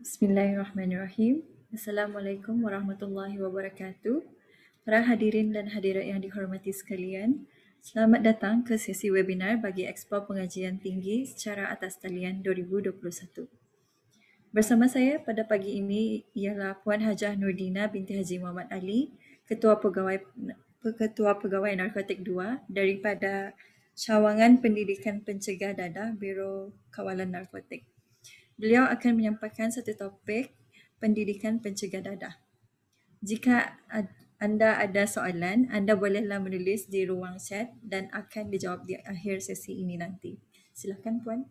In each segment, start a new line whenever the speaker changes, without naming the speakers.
Bismillahirrahmanirrahim. Assalamualaikum warahmatullahi wabarakatuh. Para hadirin dan hadirat yang dihormati sekalian, selamat datang ke sesi webinar bagi Expo Pengajian Tinggi secara atas talian 2021. Bersama saya pada pagi ini ialah Puan Hajah Nurdina binti Haji Muhammad Ali, Ketua Pegawai Narkotik 2 daripada Cawangan Pendidikan Pencegah Dadah Biro Kawalan Narkotik. Beliau akan menyampaikan satu topik pendidikan pencegah dadah. Jika anda ada soalan, anda bolehlah menulis di ruang chat dan akan dijawab di akhir sesi ini nanti. Silakan Puan.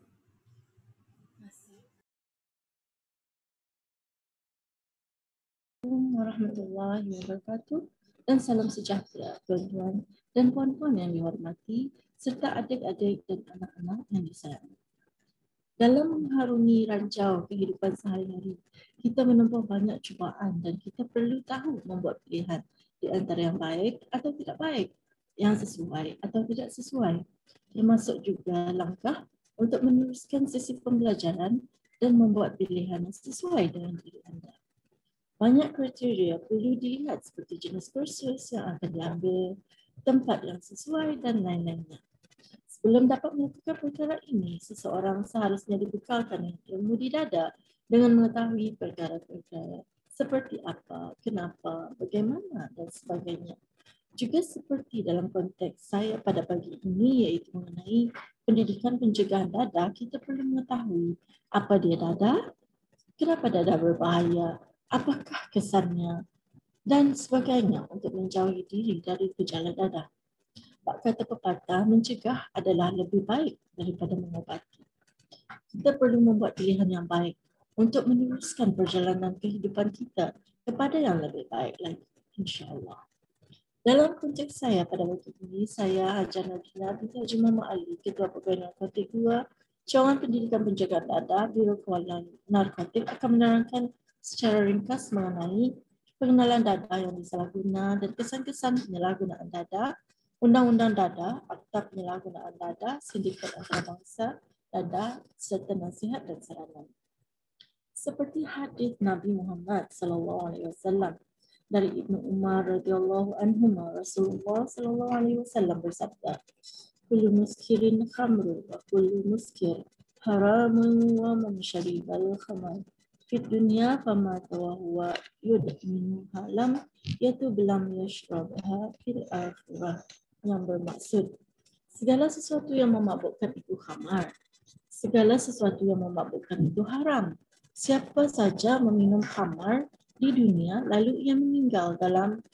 Assalamualaikum warahmatullahi wabarakatuh dan salam sejahtera tuan-tuan dan puan-puan yang dihormati serta adik-adik dan anak-anak yang disayang. Dalam mengharungi ranjau kehidupan sehari-hari, kita menempuh banyak cubaan dan kita perlu tahu membuat pilihan di antara yang baik atau tidak baik, yang sesuai atau tidak sesuai. Termasuk juga langkah untuk meneruskan sesi pembelajaran dan membuat pilihan yang sesuai dengan diri anda. Banyak kriteria perlu dilihat seperti jenis kursus yang akan diambil, tempat yang sesuai dan lain-lainnya. Sebelum dapat melakukan perkara ini, seseorang seharusnya dibekalkan dengan ilmu di dada dengan mengetahui perkara-perkara seperti apa, kenapa, bagaimana dan sebagainya. Juga seperti dalam konteks saya pada pagi ini iaitu mengenai pendidikan pencegahan dadah, kita perlu mengetahui apa dia dadah, kenapa dadah berbahaya, apakah kesannya, dan sebagainya untuk menjauhi diri dari gejala dadah. Bak kata pepatah, mencegah adalah lebih baik daripada mengobati. Kita perlu membuat pilihan yang baik untuk meneruskan perjalanan kehidupan kita kepada yang lebih baik lagi, insya-Allah. Dalam konteks saya pada waktu ini, saya Hajah Nurdina binti Haji Muhammad Ali, Ketua Pegawai Narkotik 2, Cawangan Pendidikan Pencegahan Dadah, Biro Kawalan Narkotik akan menerangkan secara ringkas mengenai pengenalan dadah yang disalahguna dan kesan-kesan penyalahgunaan dadah, Undang-Undang Dadah, Akta Penyalahgunaan Dadah, Sindikat Antarabangsa Dadah, serta nasihat dan saranan. Seperti hadis Nabi Muhammad SAW dari Ibnu Umar radhiyallahu anhuma, Rasulullah SAW bersabda, "Kullu muskirin khamru wa kullu muskir haramun wa man syaribal khamr fid dunya fama huwa yudminuha lam yatub lam yashrabha fil akhirah." Yang bermaksud, segala sesuatu yang memabukkan itu khamar, segala sesuatu yang memabukkan itu haram. Siapa saja meminum khamar di dunia lalu ia meninggal dalam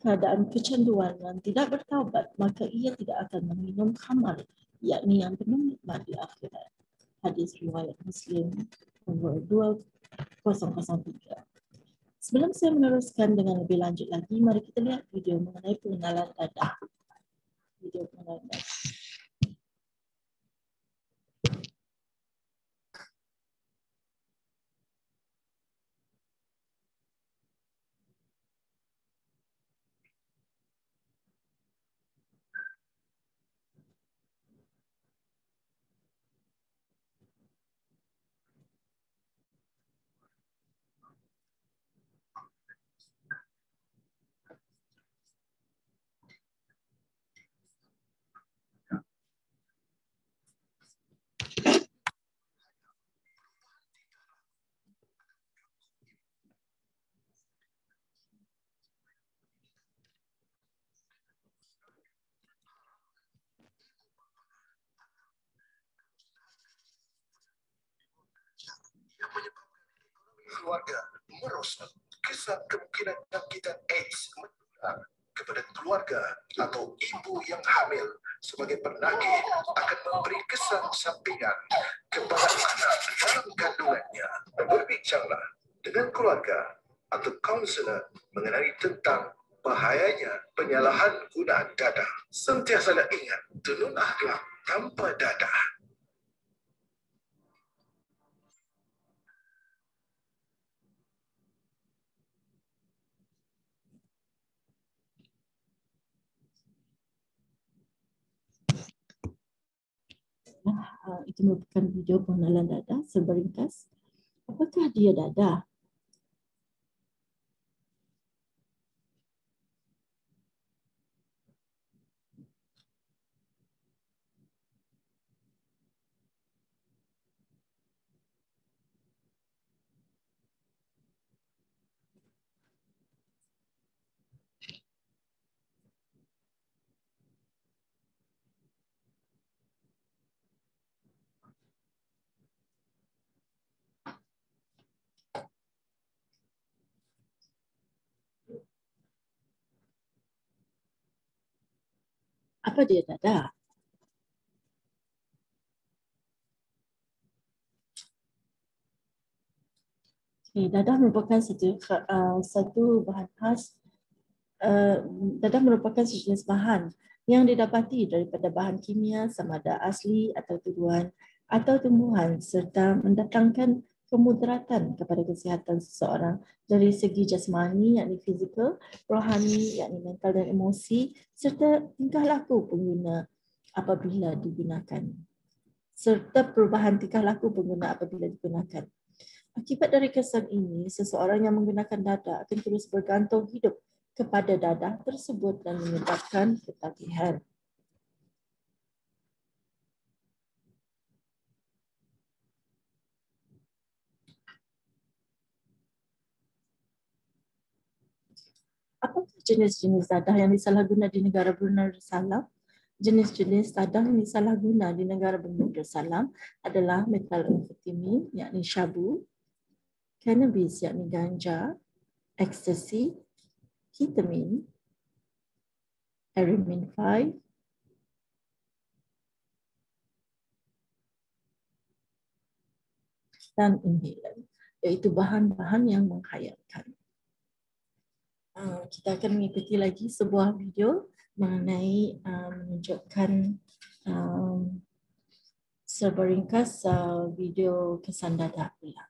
keadaan kecanduan dan tidak bertaubat, maka ia tidak akan meminum khamar, yakni yang penuh nikmat di akhirat. Hadis riwayat Muslim nomor 2003. Sebelum saya meneruskan dengan lebih lanjut lagi, mari kita lihat video mengenai pengenalan dadah. Video pengenalan dadah.
Yang menyebabkan ekonomi keluarga merosot. Kesan kemungkinan jangkitan AIDS menular kepada keluarga atau ibu yang hamil sebagai penagih akan memberi kesan sampingan kepada anak dalam kandungannya. Berbincanglah dengan keluarga atau kaunselor mengenai tentang bahayanya penyalahgunaan dadah. Sentiasalah ingat, tenun akhlak tanpa dadah.
Itu merupakan video pengenalan dadah seringkas. Apakah dia dadah? Apa dia dadah? Okay, dadah merupakan satu bahan khas. Dadah merupakan sejenis bahan yang didapati daripada bahan kimia sama ada asli atau tuduhan atau tumbuhan serta mendatangkan kemudaratan kepada kesihatan seseorang dari segi jasmani yakni fizikal, rohani yakni mental dan emosi serta tingkah laku pengguna apabila digunakan. Serta perubahan tingkah laku pengguna apabila digunakan. Akibat dari kesan ini, seseorang yang menggunakan dadah akan terus bergantung hidup kepada dadah tersebut dan menyebabkan ketagihan. Apakah jenis-jenis dadah yang disalahguna di negara Brunei Darussalam? Jenis-jenis dadah yang disalahguna di negara Brunei Darussalam adalah metamfetamin yakni syabu, cannabis yakni ganja, ecstasy, ketamine, Aramin 5, dan inhaler, iaitu bahan-bahan yang menghayalkan. Kita akan mengikuti lagi sebuah video mengenai menunjukkan seberingkas video kesan dadah pula.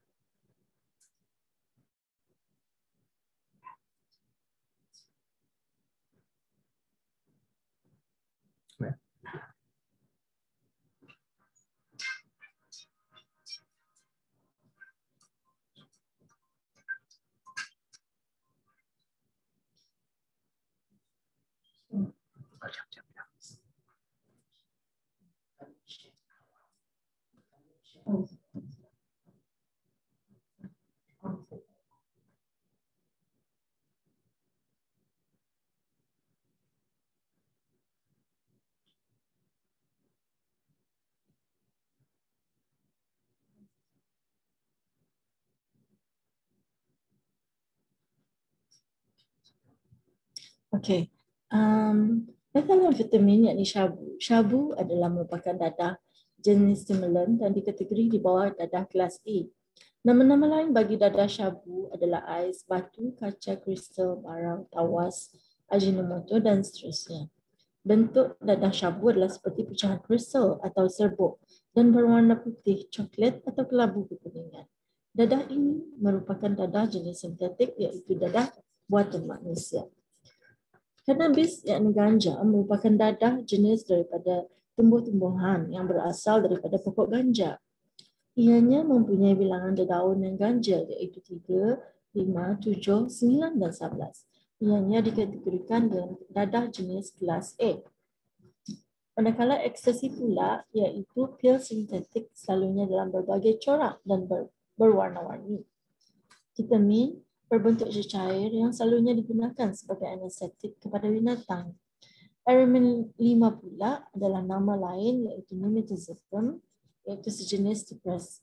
Okey. Metamfetamin yakni syabu. Syabu adalah merupakan dadah jenis stimulan dan dikategori di bawah dadah kelas A. Nama-nama lain bagi dadah syabu adalah ais, batu, kaca, kristal, barang, tawas, ajinomoto dan seterusnya. Bentuk dadah syabu adalah seperti pecahan kristal atau serbuk dan berwarna putih, coklat atau kelabu kekuningan. Dadah ini merupakan dadah jenis sintetik iaitu dadah buatan manusia. Cannabis yakni ganja merupakan dadah jenis daripada tumbuh-tumbuhan yang berasal daripada pokok ganja. Ianya mempunyai bilangan dedaunan ganja iaitu 3, 5, 7, 9 dan 11. Ianya dikategorikan dengan dadah jenis kelas A. Manakala ekstasi pula iaitu pil sintetik selalunya dalam berbagai corak dan berwarna-warni. Ketamine berbentuk cecair yang selalunya digunakan sebagai anestetik kepada binatang. Aramin 5 pula adalah nama lain iaitu nimetazolam, iaitu sejenis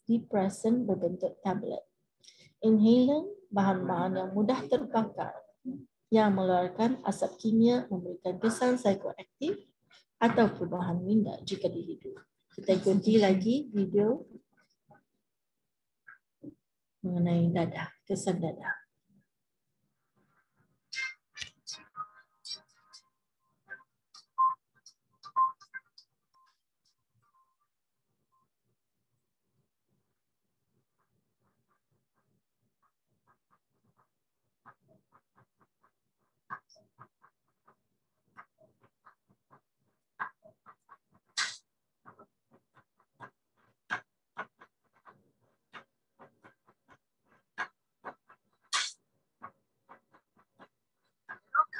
depressant berbentuk tablet. Inhalant, bahan-bahan yang mudah terbakar yang mengeluarkan asap kimia memberikan kesan psikoaktif atau perubahan minda jika dihidu. Kita ikuti lagi video mengenai dadah, kesan dadah.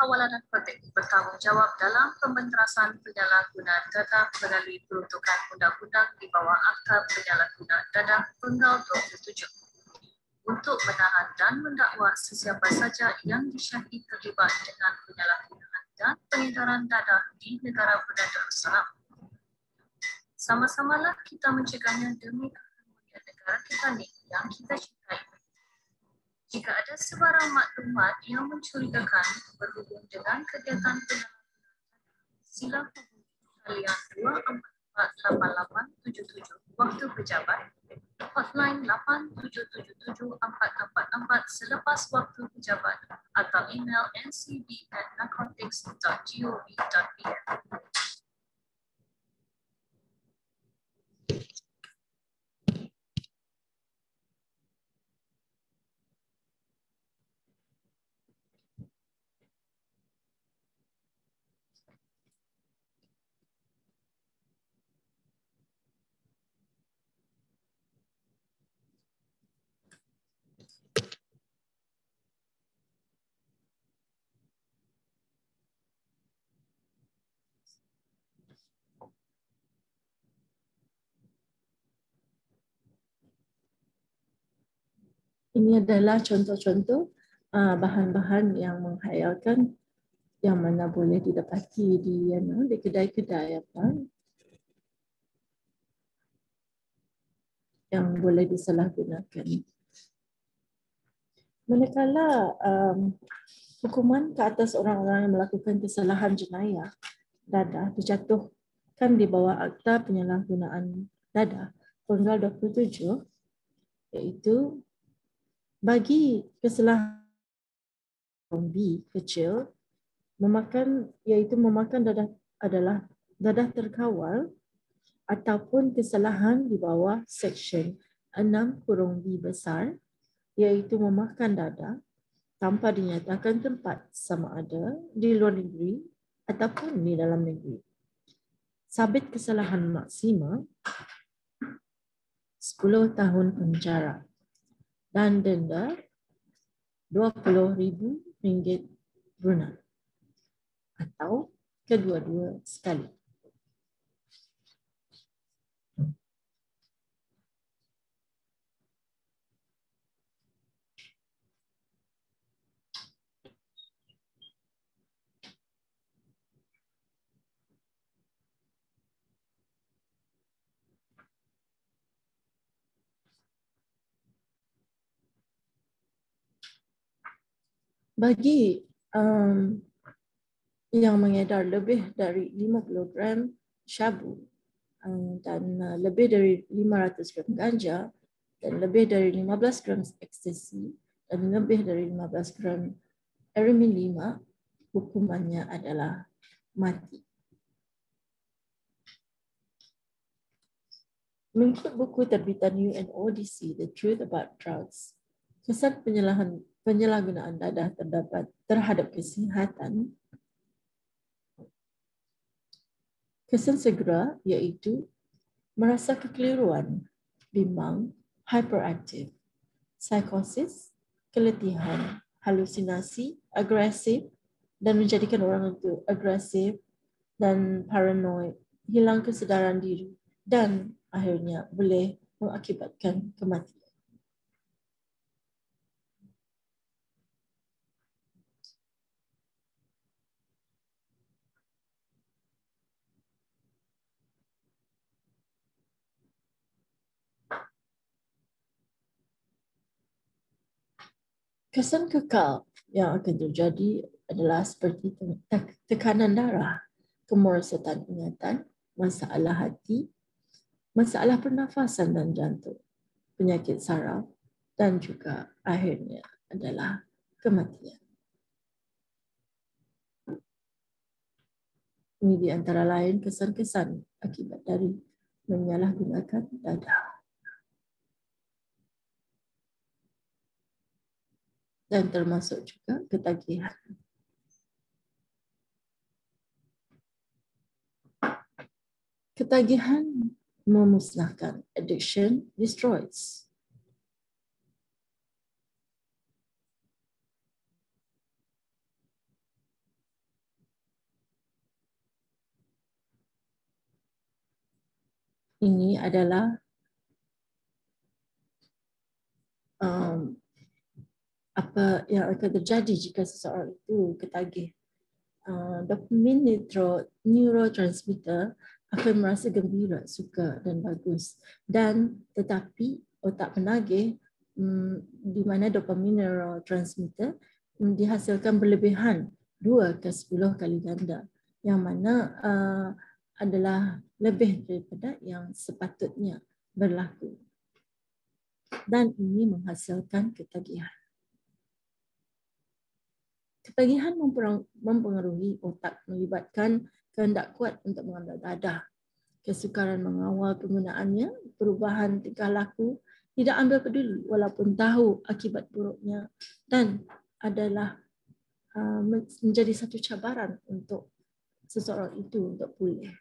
Kawalan Narkotik bertanggungjawab dalam pembenterasan penyalahgunaan dadah melalui peruntukan undang-undang di bawah Akta Penyalahgunaan Dadah Tunggal 27 untuk menahan dan mendakwa sesiapa saja yang disyaki terlibat dengan penyalahgunaan dan pengedaran dadah di negara berdarussalam. Sama-samalah kita mencegahnya demi keharmonian negara kita ni yang kita cintai. Jika ada sebarang maklumat yang mencurigakan berhubung dengan kegiatan penyalahgunaan, sila hubungi talian 2448877 waktu pejabat, hotline 87774444 selepas waktu pejabat atau email ncb@narcotics.gov.pm.
Ini adalah contoh-contoh bahan-bahan yang menghayalkan yang mana boleh didapati di kedai-kedai yang boleh disalahgunakan. Manakala hukuman ke atas orang-orang yang melakukan kesalahan jenayah dadah dijatuhkan di bawah Akta Penyalahgunaan Dadah Tunggal 27, iaitu bagi kesalahan B kecil memakan dadah adalah dadah terkawal ataupun kesalahan di bawah Seksyen 6(B) besar, iaitu memakan dadah tanpa dinyatakan tempat sama ada di luar negeri ataupun di dalam negeri. Sabit kesalahan maksima 10 tahun penjara dan denda RM20,000 Brunei atau kedua-dua sekali. Bagi yang mengedar lebih dari 50 gram syabu dan lebih dari 500 gram ganja dan lebih dari 15 gram ekstasi dan lebih dari 15 gram heroin 5, hukumannya adalah mati. Mengikut buku terbitan UNODC, The Truth About Drugs, kesan penyalahgunaan dadah terhadap kesihatan, kesan segera iaitu merasa kekeliruan, bimbang, hyperaktif, psikosis, keletihan, halusinasi, agresif dan menjadikan orang itu agresif dan paranoid, hilang kesedaran diri dan akhirnya boleh mengakibatkan kematian. Kesan kekal yang akan terjadi adalah seperti tekanan darah, kemerosotan ingatan, masalah hati, masalah pernafasan dan jantung, penyakit saraf dan juga akhirnya adalah kematian. Ini di antara lain kesan-kesan akibat dari menyalahgunakan dadah. Dan termasuk juga ketagihan. Ketagihan memusnahkan. Addiction destroys. ini adalah apa yang akan terjadi jika seseorang itu ketagih. Dopamin neurotransmitter akan merasa gembira, suka dan bagus. Dan tetapi otak penagih di mana dopamin neurotransmitter dihasilkan berlebihan 2 ke 10 kali ganda, yang mana adalah lebih daripada yang sepatutnya berlaku. Dan ini menghasilkan ketagihan. Ketagihan mempengaruhi otak, melibatkan kehendak kuat untuk mengambil dadah, kesukaran mengawal penggunaannya, perubahan tingkah laku, tidak ambil peduli walaupun tahu akibat buruknya, dan adalah menjadi satu cabaran untuk seseorang itu untuk pulih.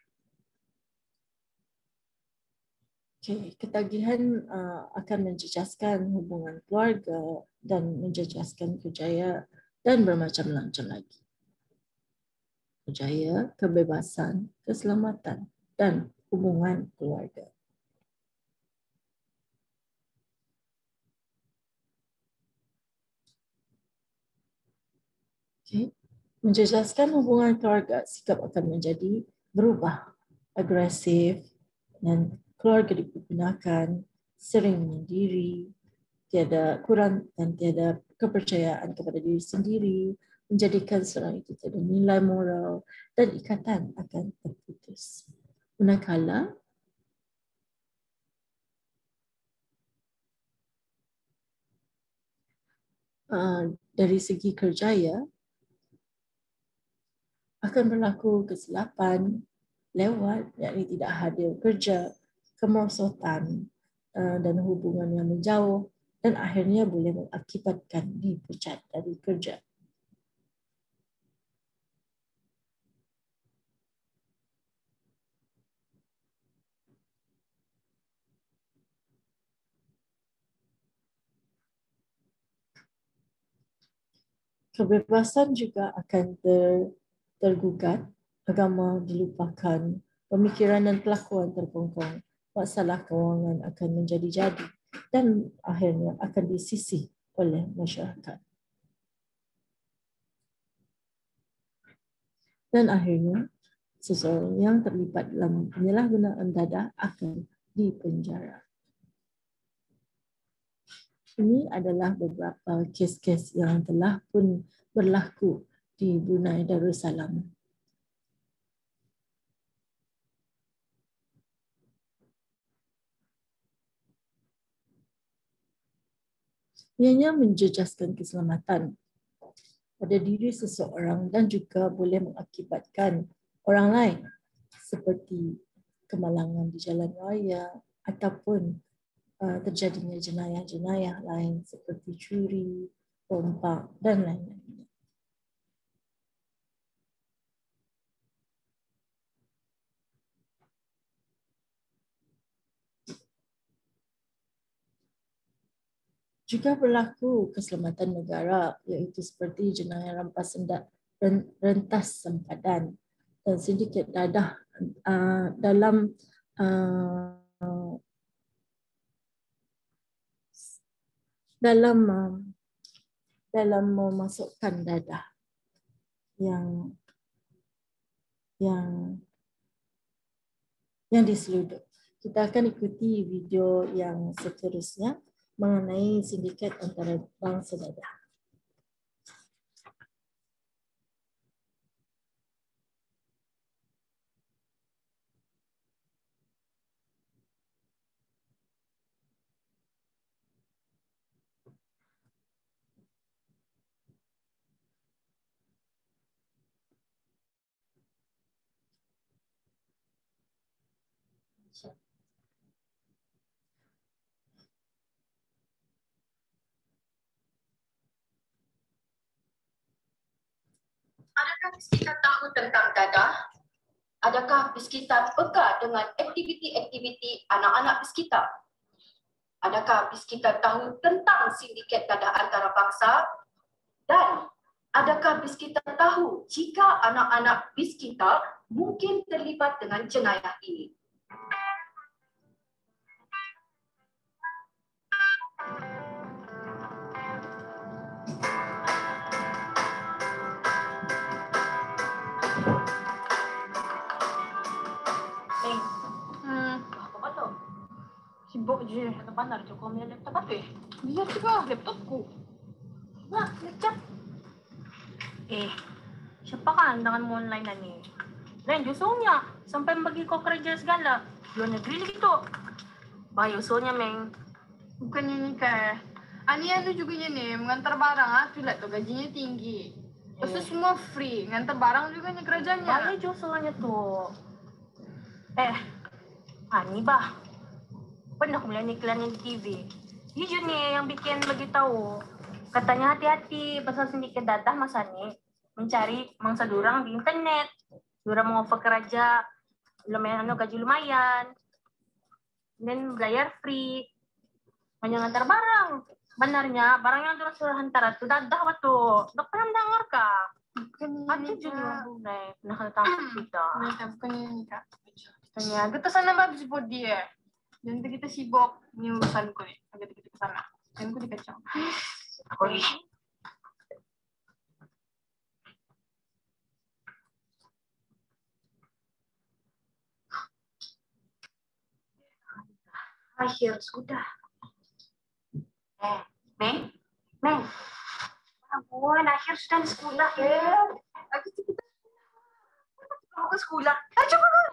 Okay, ketagihan akan menjejaskan hubungan keluarga dan menjejaskan kerjaya dan bermacam-macam lagi. Kerjaya, kebebasan, keselamatan, dan hubungan keluarga. Okay. Menjejaskan hubungan keluarga, sikap akan menjadi berubah, agresif, dan keluarga dipergunakan, sering menyendiri, tiada kepercayaan kepada diri sendiri, menjadikan seorang itu tiada nilai moral dan ikatan akan terputus. Manakala dari segi kerjaya akan berlaku kesilapan lewat, yakni tidak hadir kerja, kemerosotan dan hubungan yang menjauh, dan akhirnya boleh mengakibatkan dipecat dari kerja. Kebebasan juga akan tergugat, agama dilupakan, pemikiran dan kelakuan terkongkong, masalah kewangan akan menjadi-jadi dan akhirnya akan disisih oleh masyarakat. Dan akhirnya seseorang yang terlibat dalam penyalahgunaan dadah akan dipenjara. Ini adalah beberapa kes-kes yang telah pun berlaku di Brunei Darussalam. Ianya menjejaskan keselamatan pada diri seseorang dan juga boleh mengakibatkan orang lain seperti kemalangan di jalan raya ataupun terjadinya jenayah-jenayah lain seperti curi, rompak dan lain-lain. Juga berlaku keselamatan negara, iaitu seperti jenayah rampas rentas sempadan dan sindiket dadah dalam memasukkan dadah yang diseluduk. Kita akan ikuti video yang seterusnya mengenai sindiket antara bangsa dadah.
Adakah kita tahu tentang dadah? Adakah kita peka dengan aktiviti-aktiviti anak-anak kita? Adakah kita tahu tentang sindiket dadah antarabangsa? Dan adakah kita tahu jika anak-anak kita mungkin terlibat dengan jenayah ini?
Sibuk je. Atau pandar je kau punya laptop apa? Lihat juga laptopku. Nah, laptop. Siapa kan tanganmu online na ni? Lain usulnya. Sampai bagi kau kerja segala. Luar negeri lagi tu. Bahaya usulnya, Meng.
Bukannya nikah. Ania tu juga ni mengantar barang tu lah tu gajinya tinggi. Terus tu semua free, ngantar barang juga ni kerajaannya.
Bahaya je usulnya tu. Ani bah. Pernah aku melihat iklan yang di TV. Dia je ni yang bikin bagi tahu. Katanya hati-hati pasal sindiket dadah masa ni mencari mangsa durang di internet. Durang mau offer kerja lumayan gaji lumayan. Dan bayar free. Hanya ngantar barang. Benarnya barang yang durang suruh hantar itu dadah waktu. Dok pernah mendengar kah? Ada je orang bunai. Pernah kena tangkap kita.
Bukannya nikah.
Tanya,
Kita sana habis buat dia. Dan kita sibuk ni urusanku ni. Agak kita ke sana. Dan aku dikacau.
aku ni. Akhir sudah. Meng. Ampun, akhir sudah di sekolah ya. Aku kita mau ke sekolah. Coba kan.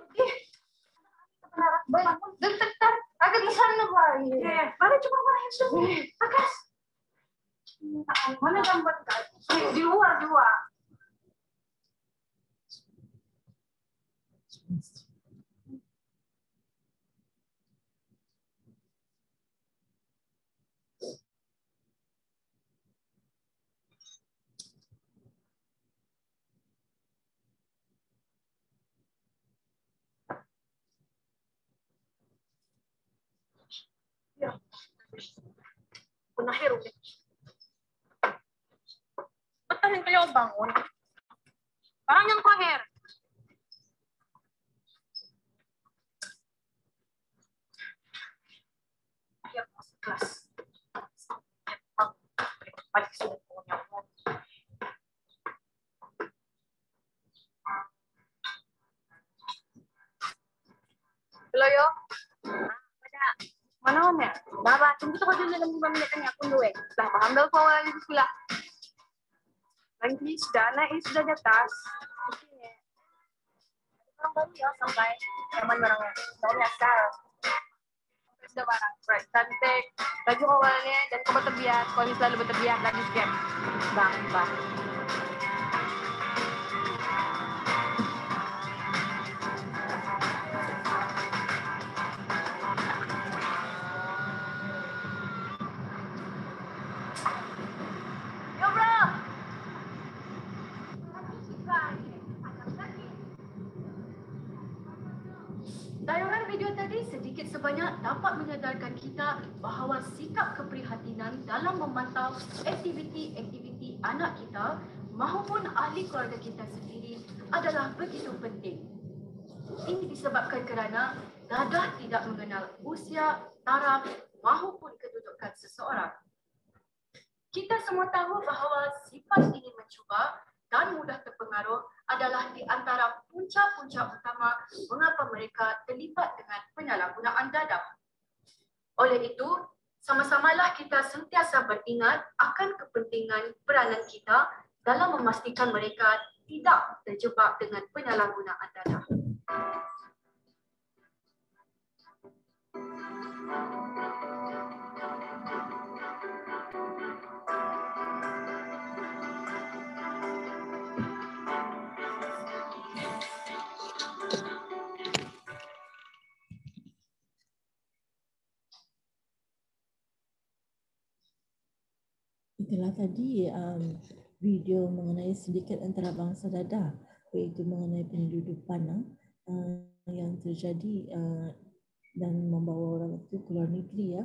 Dekat. Agak di sana baik.
Mana coba akhir sudah. Bagas. Mana gambar kan? Di luar. Ya. Penakhir ulit. Betul yang kalian bangun. Parang yang terakhir. Ya, masuk kelas. Balik sudah punya.
Hello yo.
Mana ya? Baba, tunggu tu kau dulu dalam 5 minit tanya aku dulu.
Dah paham dah kau lagi di sekolah.
Nanti sudah naik, sudah di atas. Orang baru ya sampai zaman barangnya. Tahun asal.
Sudah barang. Right, cantik. Baju awalnya dan kau berterbiat. Kau ni selalu berterbiat lagi sikit.
Bang.
Yo bro.
Tayangan video tadi sedikit sebanyak dapat menyadarkan kita bahawa sikap keprihatinan dalam memantau aktiviti-aktiviti anak kita mahupun ahli keluarga kita sendiri adalah begitu penting. Ini disebabkan kerana dadah tidak mengenal usia, taraf mahupun kedudukan seseorang. Kita semua tahu bahawa sifat ini mencuba dan mudah terpengaruh adalah di antara punca-punca utama mengapa mereka terlibat dengan penyalahgunaan dadah. Oleh itu, sama-samalah kita sentiasa beringat akan kepentingan peranan kita dalam memastikan mereka tidak terjebak dengan penyalahgunaan dadah.
Itulah tadi video mengenai sindiket antarabangsa dadah, iaitu mengenai penyeludupan yang terjadi dan membawa orang itu ke luar negeri ya,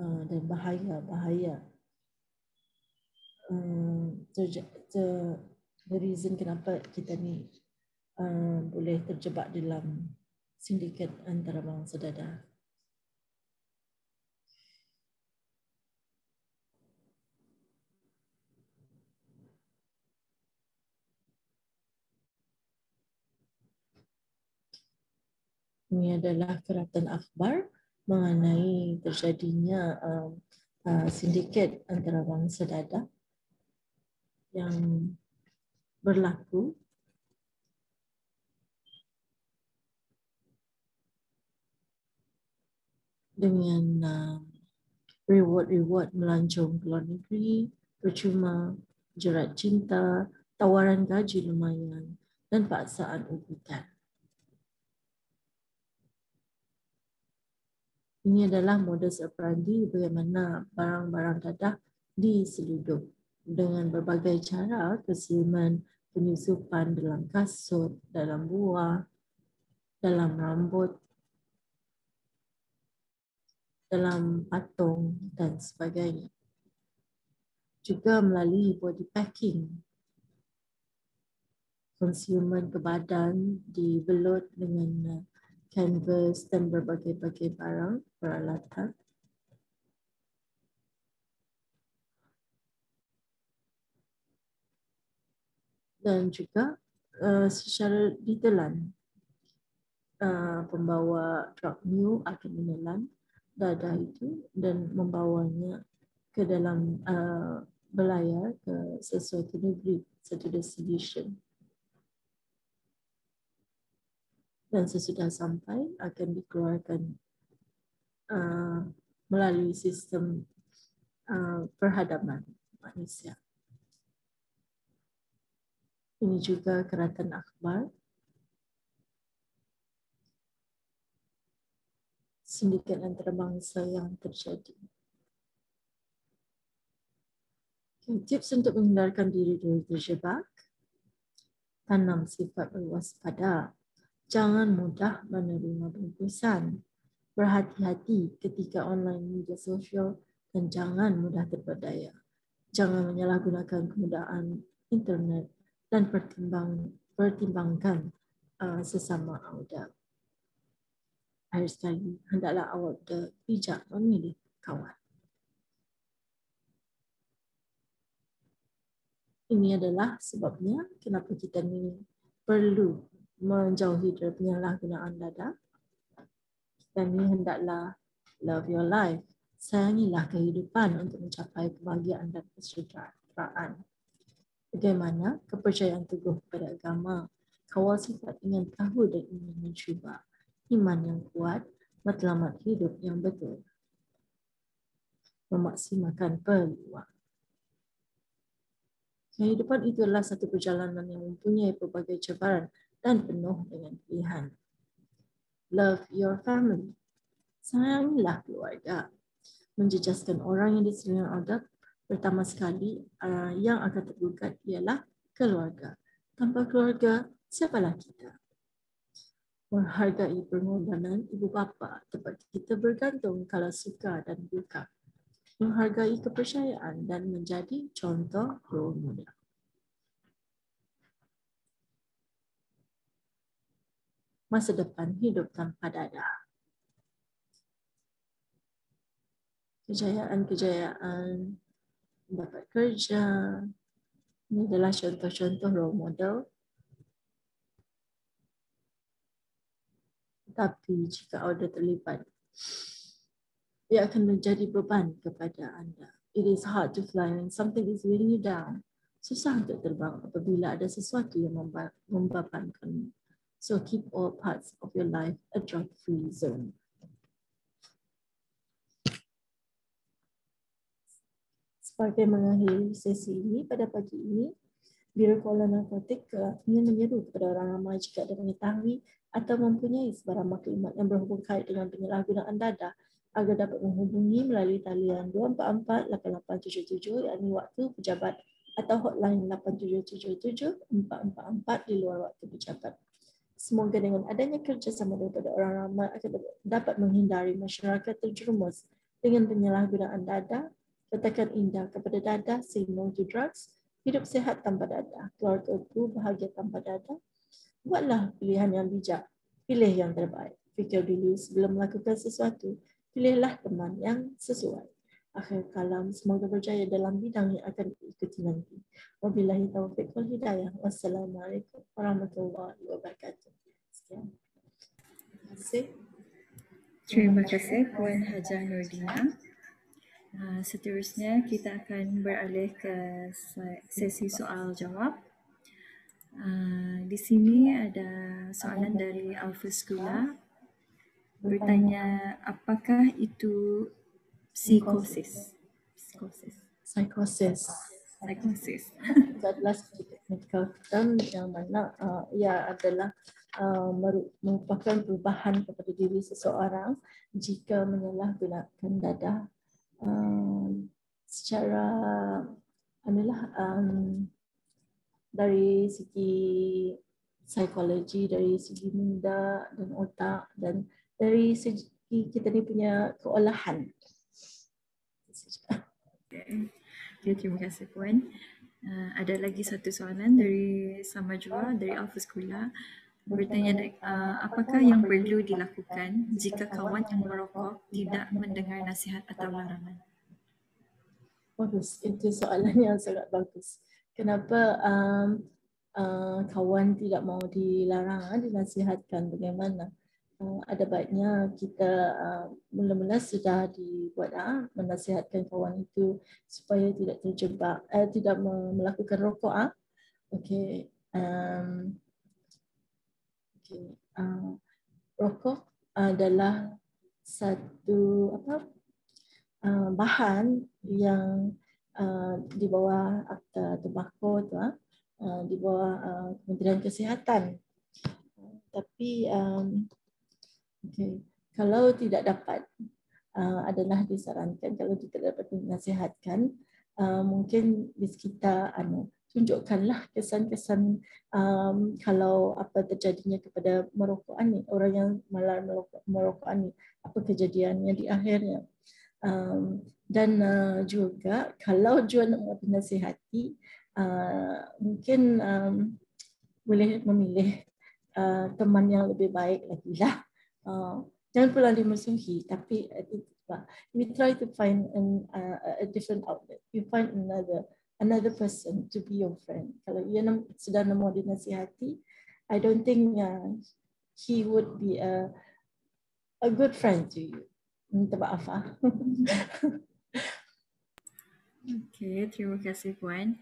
dan bahaya. The reason kenapa kita ni boleh terjebak dalam sindiket antarabangsa dadah. Ini adalah keratan akhbar mengenai terjadinya sindiket antarabangsa dadah yang berlaku dengan reward melancong ke luar negeri, percuma, jerat cinta, tawaran gaji lumayan dan paksaan ubutan. Ini adalah modus operandi bagaimana barang-barang dadah diseludup dengan berbagai cara, kesiuman, penyusupan dalam kasut, dalam buah, dalam rambut, dalam patung dan sebagainya. Juga melalui body packing, konsumen ke badan dibelut dengan canvas dan berbagai-bagai barang peralatan. Dan juga secara detailan pembawa truck new akan menelan dadah itu dan membawanya ke dalam belayar ke sesuatu negeri, satu destination. Dan sesudah sampai akan dikeluarkan melalui sistem perhadapan manusia. Ini juga keratan akhbar, sindiket antarabangsa yang terjadi. Tips untuk menghindarkan diri dari terjebak: tanam sifat berwaspada, jangan mudah menerima bungkusan, berhati-hati ketika online media sosial dan jangan mudah terpedaya. Jangan menyalahgunakan kemudahan internet dan pertimbangkan sesama awak. Akhir sekali, hendaklah awak bijak memilih kawan. Ini adalah sebabnya kenapa kita ni perlu menjauhi dari penyalahgunaan dadah. Kita ni hendaklah love your life. Sayangilah kehidupan untuk mencapai kebahagiaan dan kesejahteraan. Bagaimana kepercayaan teguh pada agama, kawal sifat ingin tahu dan ingin mencuba, iman yang kuat, matlamat hidup yang betul, memaksimalkan peluang. Kehidupan itu adalah satu perjalanan yang mempunyai pelbagai cabaran dan penuh dengan pilihan. Love your family. Sayangilah keluarga. Menjejaskan orang yang diselingkuh adab, pertama sekali yang akan tergugat ialah keluarga. Tanpa keluarga, siapalah kita? Menghargai pengorbanan ibu bapa, tempat kita bergantung kala suka dan duka. Menghargai kepercayaan dan menjadi contoh role model. Masa depan hidup tanpa dadah. Kejayaan, dapat kerja, ini adalah contoh-contoh role model. Tapi jika anda terlibat, ia akan menjadi beban kepada anda. It is hard to fly when something is weighing you down. Susah untuk terbang apabila ada sesuatu yang membebankanmu. So keep all parts of your life a drug-free zone. Sebagai mengakhiri sesi ini pada pagi ini, Biro Kawalan Narkotik ingin menyeru kepada orang ramai jika ada mengetahui atau mempunyai sebarang maklumat yang berhubung kait dengan penyalahgunaan dadah agar dapat menghubungi melalui talian 244-8877 yakni waktu pejabat atau hotline 8777-444 di luar waktu pejabat. Semoga dengan adanya kerjasama daripada orang ramai akan dapat menghindari masyarakat terjerumus dengan penyalahgunaan dadah. Katakan indah kepada dadah, say no to drugs, hidup sehat tanpa dadah, keluargaku bahagia tanpa dadah. Buatlah pilihan yang bijak, pilih yang terbaik. Fikir dulu sebelum melakukan sesuatu, pilihlah teman yang sesuai. Akhir kalam, semoga berjaya dalam bidang yang akan diikuti nanti. Wabillahi taufiq wal hidayah. Wassalamualaikum warahmatullahi wabarakatuh. Sekian. Terima kasih.
Terima kasih Puan Hajah Nordina. Seterusnya kita akan beralih ke sesi soal jawab. Di sini ada soalan dari Alpha Skula bertanya, apakah itu psikosis?
Psikosis. Itu adalah technical term yang mana ia adalah merupakan perubahan kepada diri seseorang jika menyalahgunakan dadah secara dari segi psikologi, dari segi minda dan otak, dan dari segi kita ni punya keolahan.
Okay, terima kasih Puan. Ada lagi satu soalan dari Samajwa dari Alpha Skula bertanya, apakah yang perlu dilakukan jika kawan yang merokok tidak mendengar nasihat atau larangan?
Bagus, itu soalan yang sangat bagus. Kenapa kawan tidak mau dilarang, dinasihatkan bagaimana? Ada baiknya kita mula-mula sudah dibuat menasihatkan kawan itu supaya tidak terjebak, tidak melakukan rokok. Okey. Rokok adalah satu bahan yang di bawah Akta Tobako tu, di bawah Kementerian Kesihatan. Tapi kalau tidak dapat adalah disarankan, kalau tidak dapat dinasihatkan, mungkin di sekitar tunjukkanlah kesan-kesan kalau apa terjadinya kepada merokok ni, orang yang malah merokok ni, apa kejadiannya di akhirnya. Dan juga kalau jua nak dinasihati, mungkin boleh memilih teman yang lebih baik lagi lah. Jangan pula dimusuhi, tapi we try to find a different outlet. You find another person to be your friend. Kalau ia sedang mau dinasihati, I don't think he would be a good friend to you. Minta maaf.
Okey, terima kasih Puan.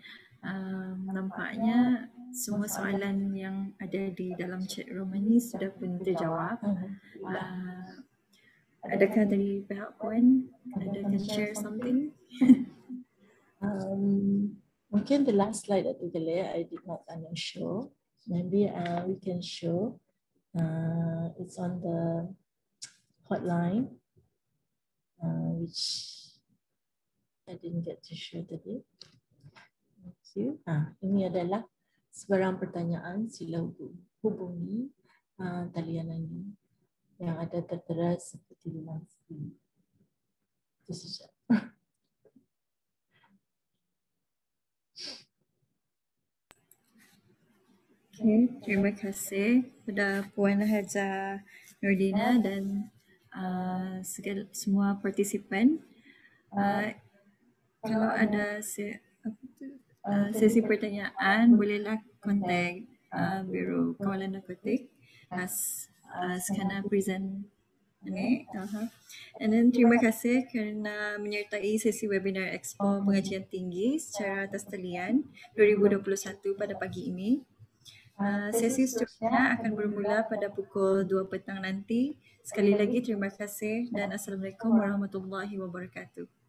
Nampaknya semua soalan yang ada di dalam chat room ini sudah pun terjawab. Adakah dari pihak Puan ada can share something?
Mungkin the last slide that I did not show. Maybe we can show. It's on the hotline, which I didn't get to show today. Thank you. Ini adalah sebarang pertanyaan, sila hubungi talian ini yang ada tertera seperti dalam skrin. Itu saja.
Okay, terima kasih kepada Puan Hajah Nordina dan semua partisipan. Kalau ada sesi pertanyaan, bolehlah kontak Biro Kawalan Narkotik sekena present ini. And then terima kasih kerana menyertai sesi webinar Expo Pengajian Tinggi secara atas talian 2021 pada pagi ini. Sesi seterusnya akan bermula pada pukul 2 petang nanti. Sekali lagi terima kasih dan Assalamualaikum warahmatullahi wabarakatuh.